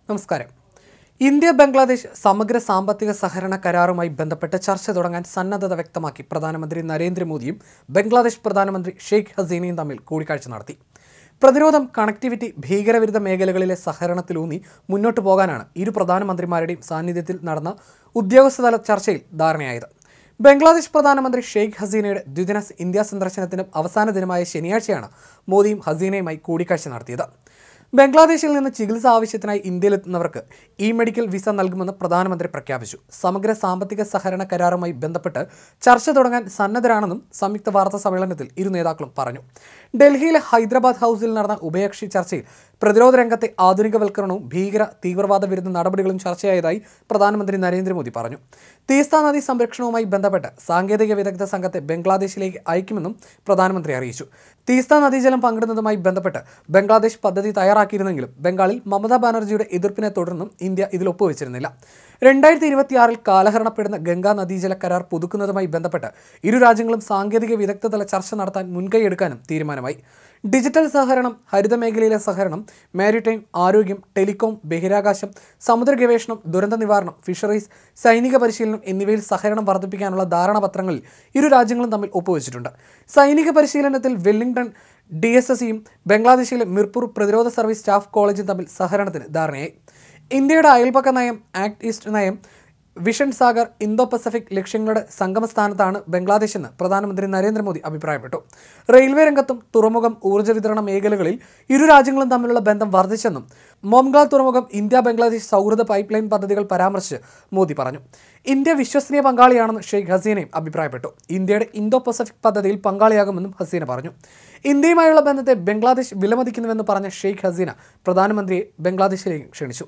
നമസ്കാരം. ഇന്ത്യ ബംഗ്ലാദേശ് സമഗ്ര സാമ്പത്തിക സഹകരണ കരാറുമായി ബന്ധപ്പെട്ട് ചർച്ച തുടങ്ങാൻ സന്നദ്ധത വ്യക്തമാക്കി പ്രധാനമന്ത്രി നരേന്ദ്രമോദിയും ബംഗ്ലാദേശ് പ്രധാനമന്ത്രി ഷെയ്ഖ് ഹസീനയും തമ്മിൽ കൂടിക്കാഴ്ച നടത്തി. പ്രതിരോധം, കണക്ടിവിറ്റി, ഭീകരവിരുദ്ധ മേഖലകളിലെ സഹകരണത്തിലൂന്നി മുന്നോട്ടു പോകാനാണ് ഇരു പ്രധാനമന്ത്രിമാരുടെയും സാന്നിധ്യത്തിൽ നടന്ന ഉദ്യോഗസ്ഥതല ചർച്ചയിൽ ധാരണയായത്. ബംഗ്ലാദേശ് പ്രധാനമന്ത്രി ഷെയ്ഖ് ഹസീനയുടെ ദ്വിദിന ഇന്ത്യ സന്ദർശനത്തിന്റെ അവസാന ദിനമായ ശനിയാഴ്ചയാണ് മോദിയും ഹസീനയുമായി കൂടിക്കാഴ്ച നടത്തിയത്. ബംഗ്ലാദേശിൽ നിന്ന് ചികിത്സ ആവശ്യത്തിനായി ഇന്ത്യയിലെത്തുന്നവർക്ക് മെഡിക്കൽ വിസ നൽകുമെന്ന് പ്രധാനമന്ത്രി പ്രഖ്യാപിച്ചു. സമഗ്ര സാമ്പത്തിക സഹകരണ കരാറുമായി ബന്ധപ്പെട്ട് ചർച്ച തുടങ്ങാൻ സന്നദ്ധരാണെന്നും സംയുക്ത വാർത്താ സമ്മേളനത്തിൽ ഇരു നേതാക്കളും പറഞ്ഞു. ഡൽഹിയിലെ ഹൈദരാബാദ് ഹൗസിൽ നടന്ന ഉഭയകക്ഷി ചർച്ചയിൽ പ്രതിരോധ രംഗത്തെ ആധുനികവൽക്കരണവും തീവ്രവാദ വിരുദ്ധ നടപടികളും ചർച്ചയായതായി പ്രധാനമന്ത്രി നരേന്ദ്രമോദി പറഞ്ഞു. തീസ്ത നദി സംരക്ഷണവുമായി ബന്ധപ്പെട്ട് സാങ്കേതിക വിദഗ്ധ സംഘത്തെ ബംഗ്ലാദേശിലേക്ക് അയക്കുമെന്നും പ്രധാനമന്ത്രി അറിയിച്ചു. തീസ്ത നദീജലം പങ്കിടുന്നതുമായി ബന്ധപ്പെട്ട് ബംഗ്ലാദേശ് പദ്ധതി തയ്യാറാക്കിയിരുന്നെങ്കിലും ബംഗാളിൽ മമതാ ബാനർജിയുടെ എതിർപ്പിനെ തുടർന്നും ഇന്ത്യ ഇതിൽ ഒപ്പുവെച്ചിരുന്നില്ല. 2026 കാലഹരണപ്പെടുന്ന ഗംഗാ നദീജല കരാർ പുതുക്കുന്നതുമായി ബന്ധപ്പെട്ട് ഇരു രാജ്യങ്ങളും സാങ്കേതിക വിദഗ്ധതല ചർച്ച നടത്താൻ മുൻകൈയെടുക്കാനും തീരുമാനമായി. ഡിജിറ്റൽ സഹകരണം, ഹരിതമേഖലയിലെ സഹകരണം, മാരിടൈം, ആരോഗ്യം, ടെലികോം, ബഹിരാകാശം, സമുദ്ര ഗവേഷണം, ദുരന്ത നിവാരണം, ഫിഷറീസ്, സൈനിക പരിശീലനം എന്നിവയിൽ സഹകരണം വർദ്ധിപ്പിക്കാനുള്ള ധാരണാപത്രങ്ങളിൽ ഇരു രാജ്യങ്ങളും തമ്മിൽ ഒപ്പുവെച്ചിട്ടുണ്ട്. സൈനിക പരിശീലനത്തിൽ വെല്ലിംഗ്ടൺ DSSയും ബംഗ്ലാദേശിലെ മിർപൂർ പ്രതിരോധ സർവീസ് സ്റ്റാഫ് കോളേജും തമ്മിൽ സഹകരണത്തിന് ധാരണയായി. ഇന്ത്യയുടെ അയൽപക്ക നയം, ആക്ട് ഈസ്റ്റ് നയം, വിഷൻ സാഗർ, ഇന്തോ പസഫിക് ലക്ഷ്യങ്ങളുടെ സംഗമസ്ഥാനത്താണ് ബംഗ്ലാദേശെന്ന് പ്രധാനമന്ത്രി നരേന്ദ്രമോദി അഭിപ്രായപ്പെട്ടു. റെയിൽവേ രംഗത്തും തുറമുഖം, ഊർജ്ജ വിതരണ മേഖലകളിൽ ഇരു രാജ്യങ്ങളും തമ്മിലുള്ള ബന്ധം വർദ്ധിച്ചെന്നും മോംഗാൽ തുറമുഖം, ഇന്ത്യ ബംഗ്ലാദേശ് സൗഹൃദ പൈപ്പ് ലൈൻ പദ്ധതികൾ പരാമർശിച്ച് മോദി പറഞ്ഞു. ഇന്ത്യ വിശ്വസനീയ പങ്കാളിയാണെന്ന് ഷെയ്ഖ് ഹസീനയും അഭിപ്രായപ്പെട്ടു. ഇന്ത്യയുടെ ഇന്തോ പസഫിക് പദ്ധതിയിൽ പങ്കാളിയാകുമെന്നും ഹസീന പറഞ്ഞു. ഇന്ത്യയുമായുള്ള ബന്ധത്തെ ബംഗ്ലാദേശ് വിലമതിക്കുന്നുവെന്ന് പറഞ്ഞ ഷെയ്ഖ് ഹസീന പ്രധാനമന്ത്രിയെ ബംഗ്ലാദേശിലേക്ക് ക്ഷണിച്ചു.